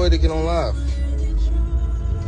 Floyd to get on live.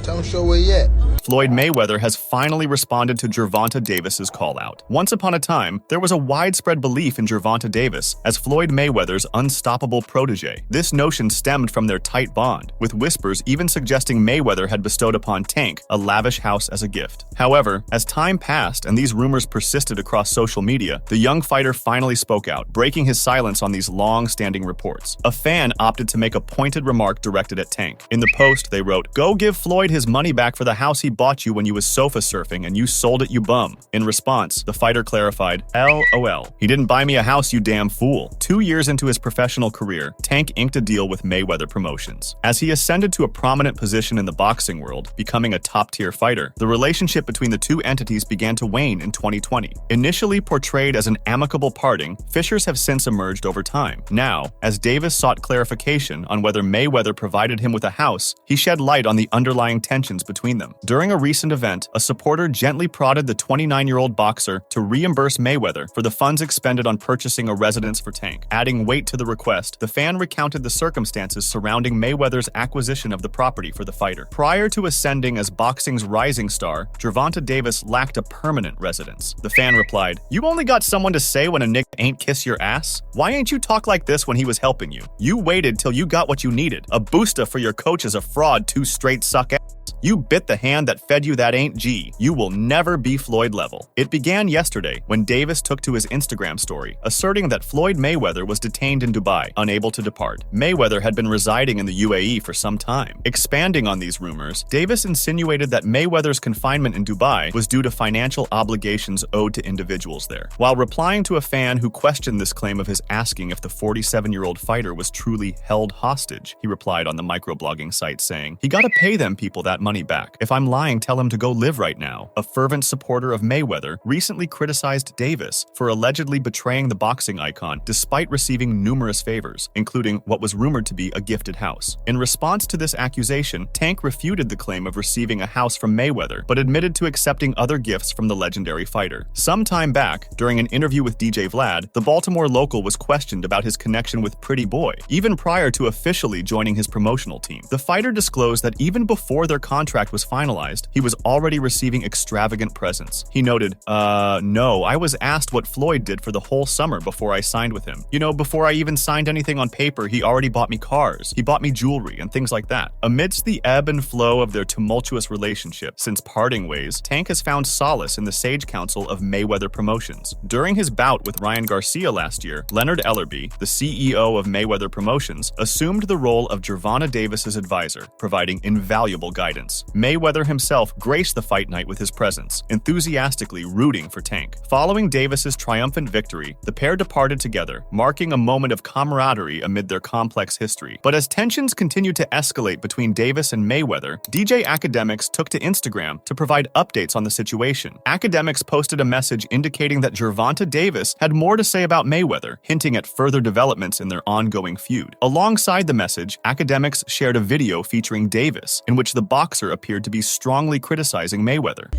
Tell him show where he at. Floyd Mayweather has finally responded to Gervonta Davis's call-out. Once upon a time, there was a widespread belief in Gervonta Davis as Floyd Mayweather's unstoppable protege. This notion stemmed from their tight bond, with whispers even suggesting Mayweather had bestowed upon Tank a lavish house as a gift. However, as time passed and these rumors persisted across social media, the young fighter finally spoke out, breaking his silence on these long-standing reports. A fan opted to make a pointed remark directed at Tank. In the post, they wrote, "Go give Floyd his money back for the house he bought you when you was sofa surfing and you sold it, you bum." In response, the fighter clarified, "LOL. He didn't buy me a house, you damn fool." 2 years into his professional career, Tank inked a deal with Mayweather Promotions. As he ascended to a prominent position in the boxing world, becoming a top-tier fighter, the relationship between the two entities began to wane in 2020. Initially portrayed as an amicable parting, fissures have since emerged over time. Now, as Davis sought clarification on whether Mayweather provided him with a house, he shed light on the underlying tensions between them. During a recent event, a supporter gently prodded the 29-year-old boxer to reimburse Mayweather for the funds expended on purchasing a residence for Tank. Adding weight to the request, the fan recounted the circumstances surrounding Mayweather's acquisition of the property for the fighter. Prior to ascending as boxing's rising star, Gervonta Davis lacked a permanent residence. The fan replied, "You only got someone to say when a nigga ain't kiss your ass? Why ain't you talk like this when he was helping you? You waited till you got what you needed. A booster for your coach is a fraud, two straight suck ass. You bit the hand that fed you that ain't G. You will never be Floyd level." It began yesterday when Davis took to his Instagram story, asserting that Floyd Mayweather was detained in Dubai, unable to depart. Mayweather had been residing in the UAE for some time. Expanding on these rumors, Davis insinuated that Mayweather's confinement in Dubai was due to financial obligations owed to individuals there. While replying to a fan who questioned this claim of his asking if the 47-year-old fighter was truly held hostage, he replied on the microblogging site saying, "He gotta pay them people that money back. If I'm lying, tell him to go live right now." A fervent supporter of Mayweather recently criticized Davis for allegedly betraying the boxing icon despite receiving numerous favors, including what was rumored to be a gifted house. In response to this accusation, Tank refuted the claim of receiving a house from Mayweather, but admitted to accepting other gifts from the legendary fighter. Some time back, during an interview with DJ Vlad, the Baltimore local was questioned about his connection with Pretty Boy, even prior to officially joining his promotional team. The fighter disclosed that even before their contract was finalized, he was already receiving extravagant presents. He noted, no, I was asked what Floyd did for the whole summer before I signed with him. You know, before I even signed anything on paper, he already bought me cars. He bought me jewelry and things like that." Amidst the ebb and flow of their tumultuous relationship since parting ways, Tank has found solace in the sage counsel of Mayweather Promotions. During his bout with Ryan Garcia last year, Leonard Ellerby, the CEO of Mayweather Promotions, assumed the role of Gervonta Davis's advisor, providing invaluable guidance. Mayweather himself graced the fight night with his presence, enthusiastically rooting for Tank. Following Davis's triumphant victory, the pair departed together, marking a moment of camaraderie amid their complex history. But as tensions continued to escalate between Davis and Mayweather, DJ Academics took to Instagram to provide updates on the situation. Academics posted a message indicating that Gervonta Davis had more to say about Mayweather, hinting at further developments in their ongoing feud. Alongside the message, Academics shared a video featuring Davis, in which the boxer appeared to be strongly criticizing Mayweather.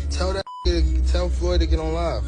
Tell Floyd to get on live.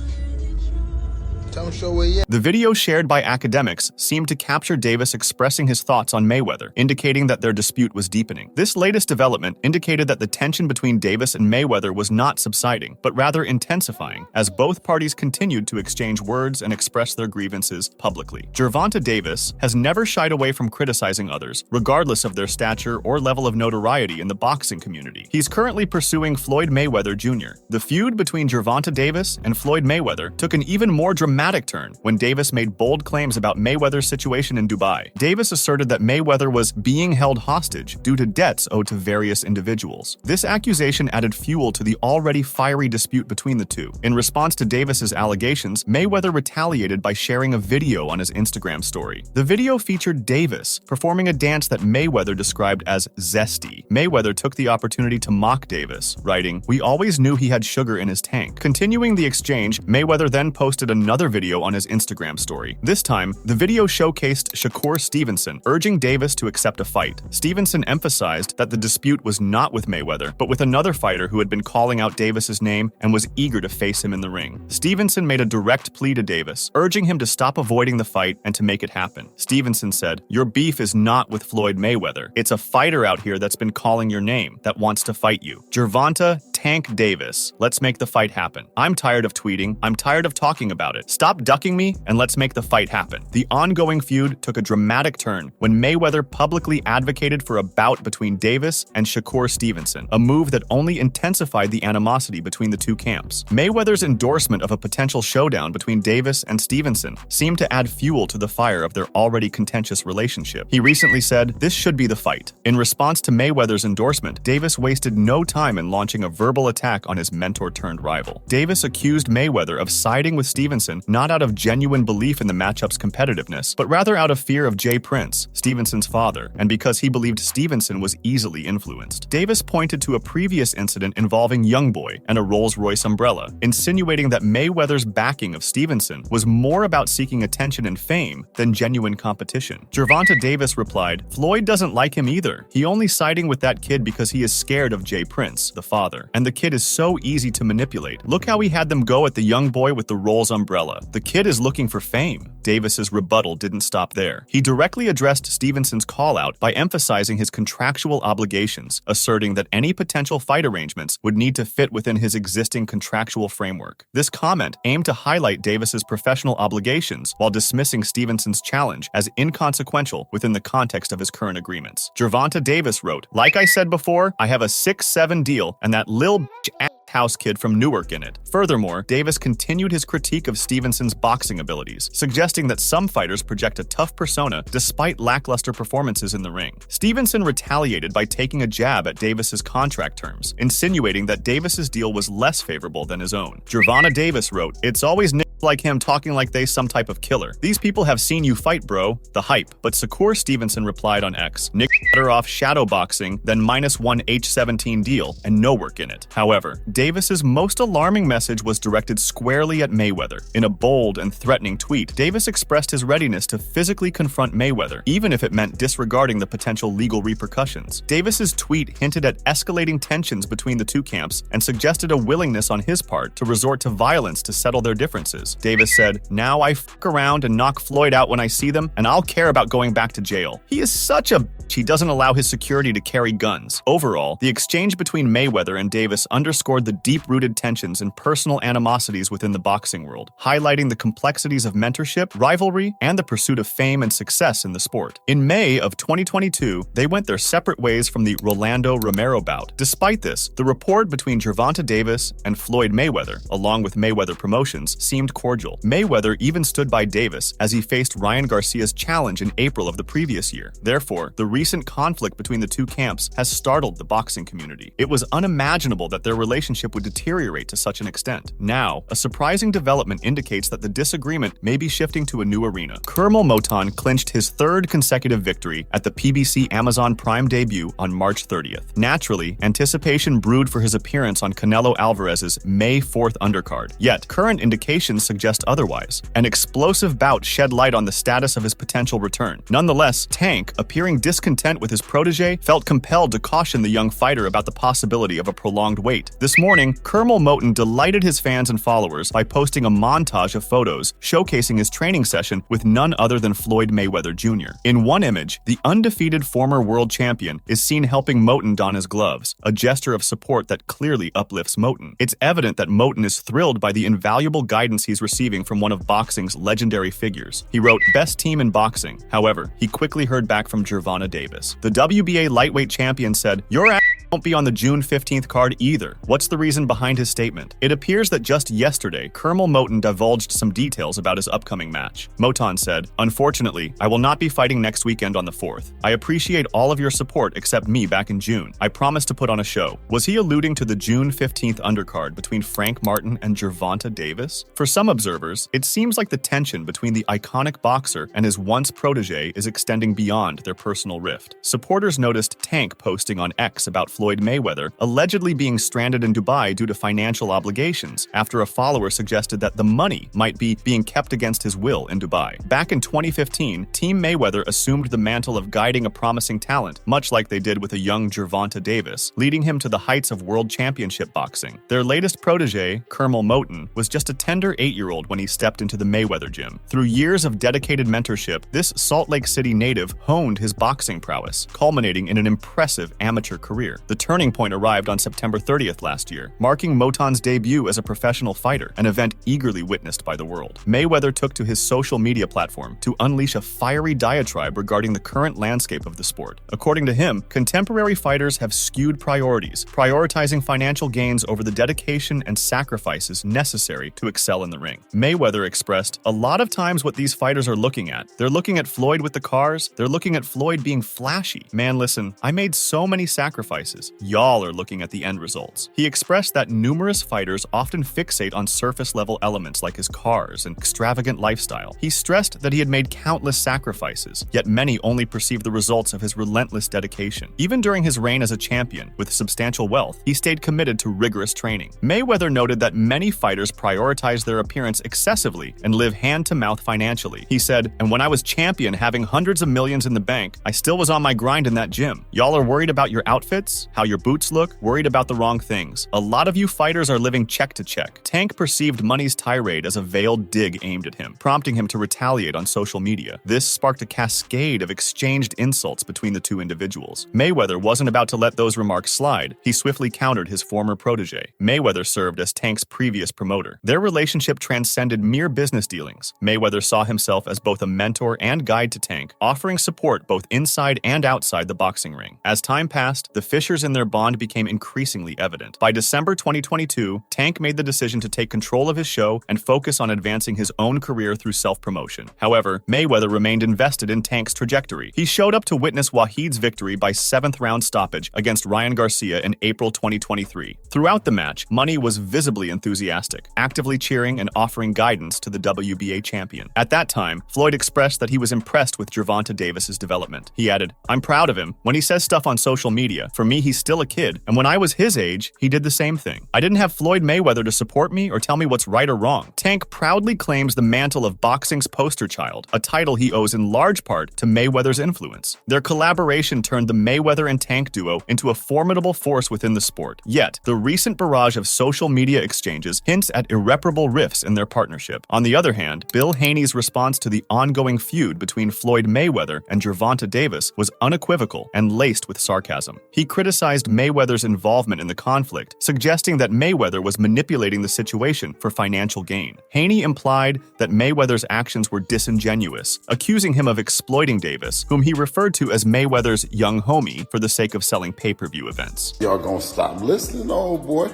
Tell him show where he at. The video shared by Academics seemed to capture Davis expressing his thoughts on Mayweather, indicating that their dispute was deepening. This latest development indicated that the tension between Davis and Mayweather was not subsiding, but rather intensifying, as both parties continued to exchange words and express their grievances publicly. Gervonta Davis has never shied away from criticizing others, regardless of their stature or level of notoriety in the boxing community. He's currently pursuing Floyd Mayweather Jr. The feud between Gervonta Davis and Floyd Mayweather took an even more dramatic turn when Davis made bold claims about Mayweather's situation in Dubai. Davis asserted that Mayweather was being held hostage due to debts owed to various individuals. This accusation added fuel to the already fiery dispute between the two. In response to Davis's allegations, Mayweather retaliated by sharing a video on his Instagram story. The video featured Davis performing a dance that Mayweather described as zesty. Mayweather took the opportunity to mock Davis, writing, "We always knew he had sugar in his tank." Continuing the exchange, Mayweather then posted another another video on his Instagram story. This time, the video showcased Shakur Stevenson urging Davis to accept a fight. Stevenson emphasized that the dispute was not with Mayweather, but with another fighter who had been calling out Davis's name and was eager to face him in the ring. Stevenson made a direct plea to Davis, urging him to stop avoiding the fight and to make it happen. Stevenson said, "Your beef is not with Floyd Mayweather. It's a fighter out here that's been calling your name, that wants to fight you. Gervonta, tank Davis. Let's make the fight happen. I'm tired of tweeting. I'm tired of talking about it. Stop ducking me and let's make the fight happen." The ongoing feud took a dramatic turn when Mayweather publicly advocated for a bout between Davis and Shakur Stevenson, a move that only intensified the animosity between the two camps. Mayweather's endorsement of a potential showdown between Davis and Stevenson seemed to add fuel to the fire of their already contentious relationship. He recently said, "This should be the fight." In response to Mayweather's endorsement, Davis wasted no time in launching a verbal attack on his mentor-turned-rival. Davis accused Mayweather of siding with Stevenson not out of genuine belief in the matchup's competitiveness, but rather out of fear of Jay Prince, Stevenson's father, and because he believed Stevenson was easily influenced. Davis pointed to a previous incident involving Youngboy and a Rolls-Royce umbrella, insinuating that Mayweather's backing of Stevenson was more about seeking attention and fame than genuine competition. Gervonta Davis replied, "Floyd doesn't like him either. He only siding with that kid because he is scared of Jay Prince, the father. And the kid is so easy to manipulate. Look how he had them go at the young boy with the Rolls umbrella. The kid is looking for fame." Davis's rebuttal didn't stop there. He directly addressed Stevenson's call-out by emphasizing his contractual obligations, asserting that any potential fight arrangements would need to fit within his existing contractual framework. This comment aimed to highlight Davis's professional obligations while dismissing Stevenson's challenge as inconsequential within the context of his current agreements. Gervonta Davis wrote, "Like I said before, I have a 6-7 deal and that lil bitch house kid from Newark in it." Furthermore, Davis continued his critique of Stevenson's boxing abilities, suggesting that some fighters project a tough persona despite lackluster performances in the ring. Stevenson retaliated by taking a jab at Davis's contract terms, insinuating that Davis's deal was less favorable than his own. Gervonta Davis wrote, "It's always like him talking like they some type of killer. These people have seen you fight, bro. The hype." But Shakur Stevenson replied on X, "Nick better off shadow boxing than -1 H17 deal and no work in it." However, Davis's most alarming message was directed squarely at Mayweather. In a bold and threatening tweet, Davis expressed his readiness to physically confront Mayweather, even if it meant disregarding the potential legal repercussions. Davis's tweet hinted at escalating tensions between the two camps and suggested a willingness on his part to resort to violence to settle their differences. Davis said, "Now I fuck around and knock Floyd out when I see them, and I'll care about going back to jail. He is such a bitch. He doesn't allow his security to carry guns." Overall, the exchange between Mayweather and Davis underscored the deep-rooted tensions and personal animosities within the boxing world, highlighting the complexities of mentorship, rivalry, and the pursuit of fame and success in the sport. In May of 2022, they went their separate ways from the Rolando Romero bout. Despite this, the rapport between Gervonta Davis and Floyd Mayweather, along with Mayweather Promotions, seemed cordial. Mayweather even stood by Davis as he faced Ryan Garcia's challenge in April of the previous year. Therefore, the recent conflict between the two camps has startled the boxing community. It was unimaginable that their relationship would deteriorate to such an extent. Now, a surprising development indicates that the disagreement may be shifting to a new arena. Kermel Moton clinched his third consecutive victory at the PBC Amazon Prime debut on March 30th. Naturally, anticipation brewed for his appearance on Canelo Alvarez's May 4th undercard. Yet, current indications suggest otherwise. An explosive bout shed light on the status of his potential return. Nonetheless, Tank, appearing discontent with his protege, felt compelled to caution the young fighter about the possibility of a prolonged wait. This morning, Kermel Moton delighted his fans and followers by posting a montage of photos showcasing his training session with none other than Floyd Mayweather Jr. In one image, the undefeated former world champion is seen helping Moton don his gloves, a gesture of support that clearly uplifts Moton. It's evident that Moton is thrilled by the invaluable guidance he's receiving from one of boxing's legendary figures. He wrote, "Best team in boxing." However, he quickly heard back from Gervonta Davis. The WBA lightweight champion said, "Your ass won't be on the June 15th card either." What's the reason behind his statement? It appears that just yesterday, Kermel Moton divulged some details about his upcoming match. Moton said, "Unfortunately, I will not be fighting next weekend on the 4th. I appreciate all of your support except me back in June. I promise to put on a show." Was he alluding to the June 15th undercard between Frank Martin and Gervonta Davis? For some observers, it seems like the tension between the iconic boxer and his once protege is extending beyond their personal rift. Supporters noticed Tank posting on X about Floyd Mayweather, allegedly being stranded in Dubai due to financial obligations after a follower suggested that the money might be being kept against his will in Dubai. Back in 2015, Team Mayweather assumed the mantle of guiding a promising talent, much like they did with a young Gervonta Davis, leading him to the heights of world championship boxing. Their latest protege, Kermel Moten, was just a tender 8-year-old when he stepped into the Mayweather gym. Through years of dedicated mentorship, this Salt Lake City native honed his boxing prowess, culminating in an impressive amateur career. The turning point arrived on September 30th last year, marking Moten's debut as a professional fighter, an event eagerly witnessed by the world. Mayweather took to his social media platform to unleash a fiery diatribe regarding the current landscape of the sport. According to him, contemporary fighters have skewed priorities, prioritizing financial gains over the dedication and sacrifices necessary to excel in the ring. Mayweather expressed, "A lot of times what these fighters are looking at, they're looking at Floyd with the cars, they're looking at Floyd being flashy. Man, listen, I made so many sacrifices. Y'all are looking at the end results." He expressed that numerous fighters often fixate on surface-level elements like his cars and extravagant lifestyle. He stressed that he had made countless sacrifices, yet many only perceived the results of his relentless dedication. Even during his reign as a champion, with substantial wealth, he stayed committed to rigorous training. Mayweather noted that many fighters prioritize their appearance excessively and live hand-to-mouth financially. He said, "And when I was champion having hundreds of millions in the bank, I still was on my grind in that gym. Y'all are worried about your outfits, how your boots look, worried about the wrong things. A lot of you fighters are living check to check." Tank perceived Money's tirade as a veiled dig aimed at him, prompting him to retaliate on social media. This sparked a cascade of exchanged insults between the two individuals. Mayweather wasn't about to let those remarks slide. He swiftly countered his former protege. Mayweather served as Tank's previous promoter. Their relationship transcended mere business dealings. Mayweather saw himself as both a mentor and guide to Tank, offering support both inside and outside the boxing ring. As time passed, the fissures in their bond became increasingly evident. By December 2022, Tank made the decision to take control of his show and focus on advancing his own career through self-promotion. However, Mayweather remained invested in Tank's trajectory. He showed up to witness Wahid's victory by 7th-round stoppage against Ryan Garcia in April 2023. Throughout the match, Money was visibly enthusiastic, actively cheering and offering guidance to the WBA champion. At that time, Floyd expressed that he was impressed with Gervonta Davis's development. He added, "I'm proud of him. When he says stuff on social media, for me he's still a kid, and when I was his age, he did the same thing. I didn't have Floyd Mayweather to support me or tell me what's right or wrong." Tank proudly claims the mantle of boxing's poster child, a title he owes in large part to Mayweather's influence. Their collaboration turned the Mayweather and Tank duo into a formidable force within the sport. Yet, the recent barrage of social media exchanges hints at irreparable rifts in their partnership. On the other hand, Bill Haney's response to the ongoing feud between Floyd Mayweather and Gervonta Davis was unequivocal and laced with sarcasm. He criticized Mayweather's involvement in the conflict, suggesting that Mayweather was manipulating the situation for financial gain. Haney implied that Mayweather's actions were disingenuous, accusing him of exploiting Davis, whom he referred to as Mayweather's young homie for the sake of selling pay-per-view events. Y'all gonna stop listening, old boy?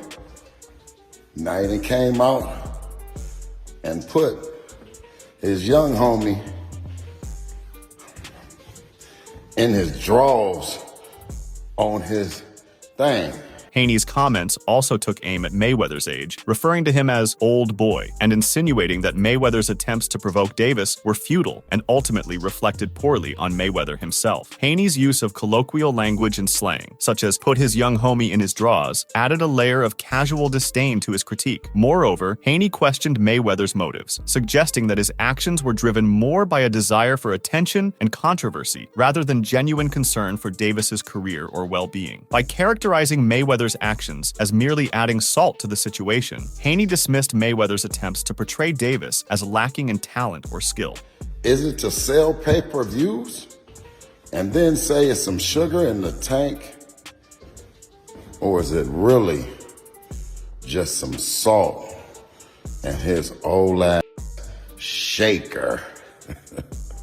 Now he done came out and put his young homie in his drawers on his thing. Haney's comments also took aim at Mayweather's age, referring to him as "old boy" and insinuating that Mayweather's attempts to provoke Davis were futile and ultimately reflected poorly on Mayweather himself. Haney's use of colloquial language and slang, such as "put his young homie in his drawers," added a layer of casual disdain to his critique. Moreover, Haney questioned Mayweather's motives, suggesting that his actions were driven more by a desire for attention and controversy rather than genuine concern for Davis's career or well-being. By characterizing Mayweather's actions as merely adding salt to the situation, Haney dismissed Mayweather's attempts to portray Davis as lacking in talent or skill. Is it to sell pay-per-views and then say it's some sugar in the tank? Or is it really just some salt and his old ass shaker?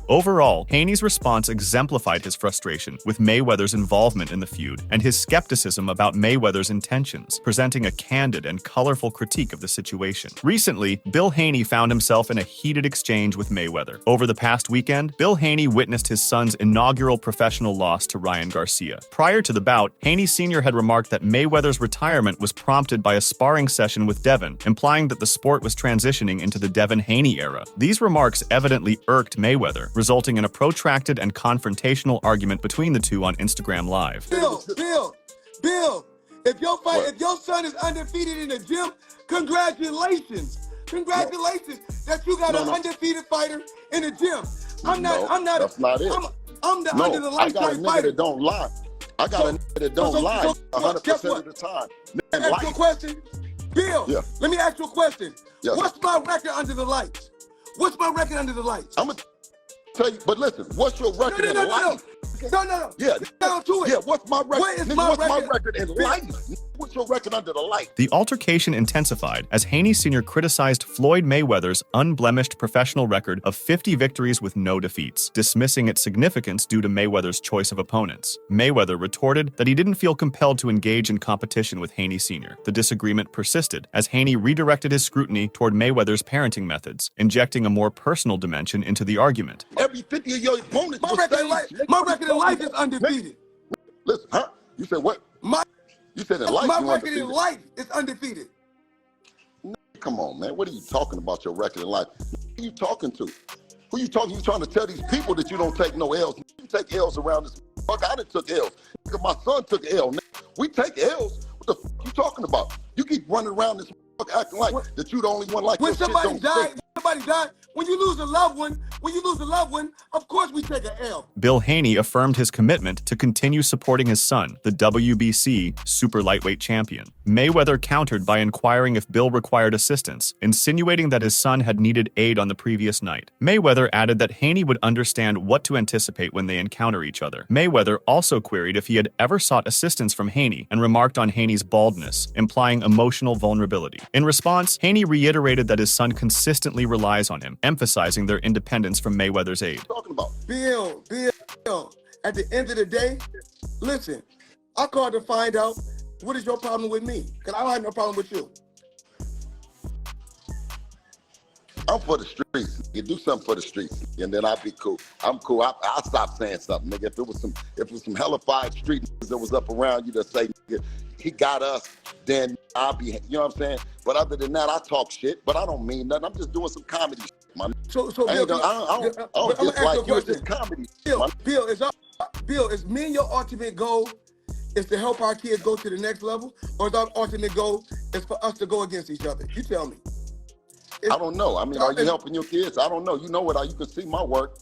Overall, Haney's response exemplified his frustration with Mayweather's involvement in the feud and his skepticism about Mayweather's intentions, presenting a candid and colorful critique of the situation. Recently, Bill Haney found himself in a heated exchange with Mayweather. Over the past weekend, Bill Haney witnessed his son's inaugural professional loss to Ryan Garcia. Prior to the bout, Haney Sr. had remarked that Mayweather's retirement was prompted by a sparring session with Devin, implying that the sport was transitioning into the Devin-Haney era. These remarks evidently irked Mayweather, resulting in a protracted and confrontational argument between the two on Instagram Live. Bill, Bill, if your son is undefeated in the gym, congratulations. Congratulations that you got an undefeated fighter in the gym. I'm not. That's not it. I'm the under the light type fighter. I got a nigga that don't lie. I got a nigga that don't lie 100% of the time. Let me ask you a question. Bill, let me ask you a question. Yes. What's my record under the lights? What's my record under the lights? I'm going to tell you, but listen, what's your record in life? No. Yeah. Down to it. Yeah, what's my record? What is my record in life? What's your record under the light? The altercation intensified as Haney Sr. criticized Floyd Mayweather's unblemished professional record of 50 victories with no defeats, dismissing its significance due to Mayweather's choice of opponents. Mayweather retorted that he didn't feel compelled to engage in competition with Haney Sr. The disagreement persisted as Haney redirected his scrutiny toward Mayweather's parenting methods, injecting a more personal dimension into the argument. Every 50 of your opponents my record in life is undefeated. Listen, huh? You said what? You said in life my record in life is undefeated. Come on, man. What are you talking about, your record in life? Who are you talking to? Who you talking? You trying to tell these people that you don't take no L's? You take L's around this fuck. I done took L's. My son took L. We take L's. What the fuck you talking about? You keep running around this fuck acting like that you the only one like when your somebody shit don't died, when you lose a loved one, of course we take an L. Bill Haney affirmed his commitment to continue supporting his son, the WBC super lightweight champion. Mayweather countered by inquiring if Bill required assistance, insinuating that his son had needed aid on the previous night. Mayweather added that Haney would understand what to anticipate when they encounter each other. Mayweather also queried if he had ever sought assistance from Haney and remarked on Haney's baldness, implying emotional vulnerability. In response, Haney reiterated that his son consistently relies on him, emphasizing their independence from Mayweather's aid. Talking about Bill, at the end of the day, listen, I called to find out what is your problem with me, because I don't have no problem with you. I'm for the streets. You do something for the streets, and then I'll be cool. I'm cool. I'll stop saying something, nigga. If it was some hellified street niggas that was up around you to say, nigga, he got us, then I'll be, you know what I'm saying? But other than that, I talk shit, but I don't mean nothing. I'm just doing some comedy shit, man. So Bill, I don't just like you. It's just comedy. Bill, is me and your ultimate goal is to help our kids go to the next level, or is our ultimate goal is for us to go against each other? You tell me. I don't know. I mean, are you helping your kids? I don't know. You know what? You can see my work.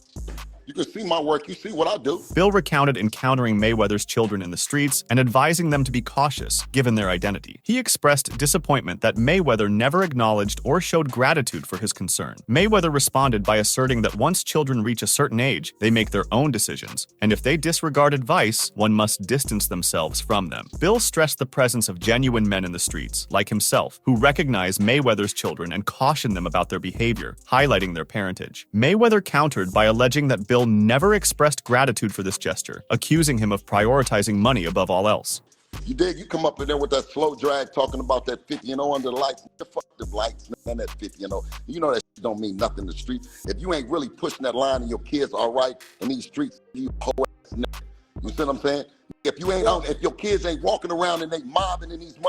You can see my work. You see what I do. Bill recounted encountering Mayweather's children in the streets and advising them to be cautious, given their identity. He expressed disappointment that Mayweather never acknowledged or showed gratitude for his concern. Mayweather responded by asserting that once children reach a certain age, they make their own decisions, and if they disregard advice, one must distance themselves from them. Bill stressed the presence of genuine men in the streets, like himself, who recognize Mayweather's children and caution them about their behavior, highlighting their parentage. Mayweather countered by alleging that Bill never expressed gratitude for this gesture, accusing him of prioritizing money above all else. You dig? You come up in there with that slow drag talking about that 50, under the lights. Fuck the lights, and that 50, You know that shit don't mean nothing in the street. If you ain't really pushing that line and your kids all right in these streets, you hoe ass nigga. You see what I'm saying? If your kids ain't walking around and they mobbing in these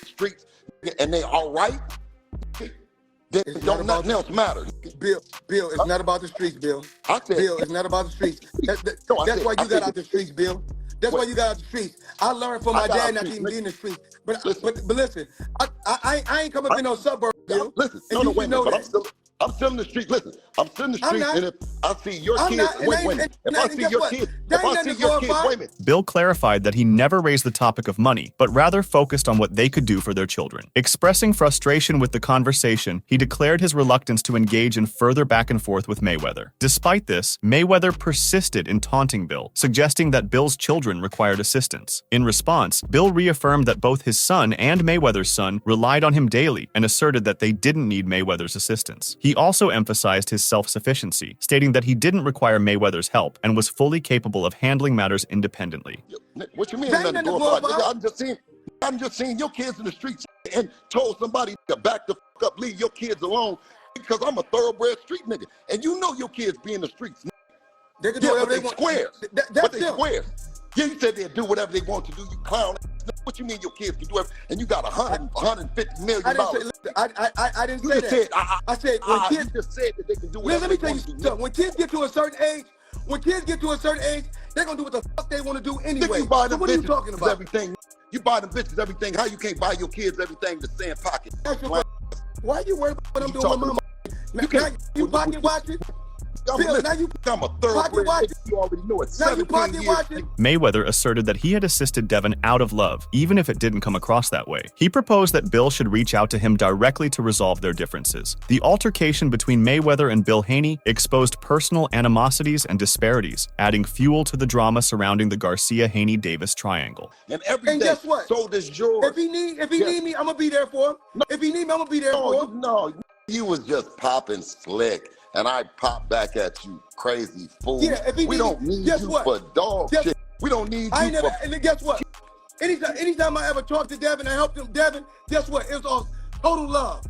streets and they all right, then don't nothing else matter. Bill, it's not about the streets, Bill. Bill, it's not about the streets. That's why you got out the streets, Bill. That's why you got out the streets. I learned from my dad not to even be in the streets. But listen, I ain't coming up in no suburbs, Bill. Listen, wait a minute, but I'm still in the street. Listen, I'm still in the street, and if I see your kids, wait a minute. If I see your kids, wait a minute. Bill clarified that he never raised the topic of money, but rather focused on what they could do for their children. Expressing frustration with the conversation, he declared his reluctance to engage in further back and forth with Mayweather. Despite this, Mayweather persisted in taunting Bill, suggesting that Bill's children required assistance. In response, Bill reaffirmed that both his son and Mayweather's son relied on him daily and asserted that they didn't need Mayweather's assistance. He also emphasized his self-sufficiency, stating that he didn't require Mayweather's help and was fully capable of handling matters independently. What you mean? I'm just seeing your kids in the streets and told somebody to back the fuck up, leave your kids alone, because I'm a thoroughbred street nigga, and you know your kids be in the streets. They can do whatever they want. Squares. But they squares. Yeah, you said they'll do whatever they want to do. You clown. What you mean your kids can do everything? And you got $150 million. I didn't say that. I said when kids you just said that they can do whatever they want to do. When kids get to a certain age, they're gonna do what the fuck they want to do anyway. You buy so what are you talking about? Everything. You buy them bitches everything. How you can't buy your kids everything the same pocket? Why you worried about what I'm doing with my mama? Now you pocket watching? Bill, now you become a thoroughbred. You already know it. Now you pocket watching? Mayweather asserted that he had assisted Devin out of love, even if it didn't come across that way. He proposed that Bill should reach out to him directly to resolve their differences. The altercation between Mayweather and Bill Haney exposed personal animosities and disparities, adding fuel to the drama surrounding the Garcia-Haney-Davis triangle. And every day, guess what? so does George. If he need me, I'm gonna be there for him. No, if he need me, I'm gonna be there for him. No, you was just popping slick. And I pop back at you, crazy fool. Yeah, if he we don't need you for dog shit. We don't need you for... And then guess what? Anytime I ever talked to Devin, I helped him, Devin, guess what? It was all total love.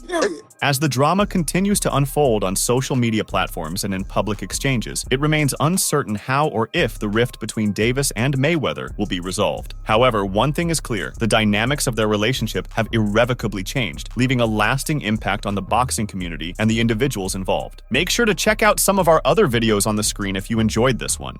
Period. As the drama continues to unfold on social media platforms and in public exchanges, it remains uncertain how or if the rift between Davis and Mayweather will be resolved. However, one thing is clear: the dynamics of their relationship have irrevocably changed, leaving a lasting impact on the boxing community and the individuals involved. Make sure to check out some of our other videos on the screen if you enjoyed this one.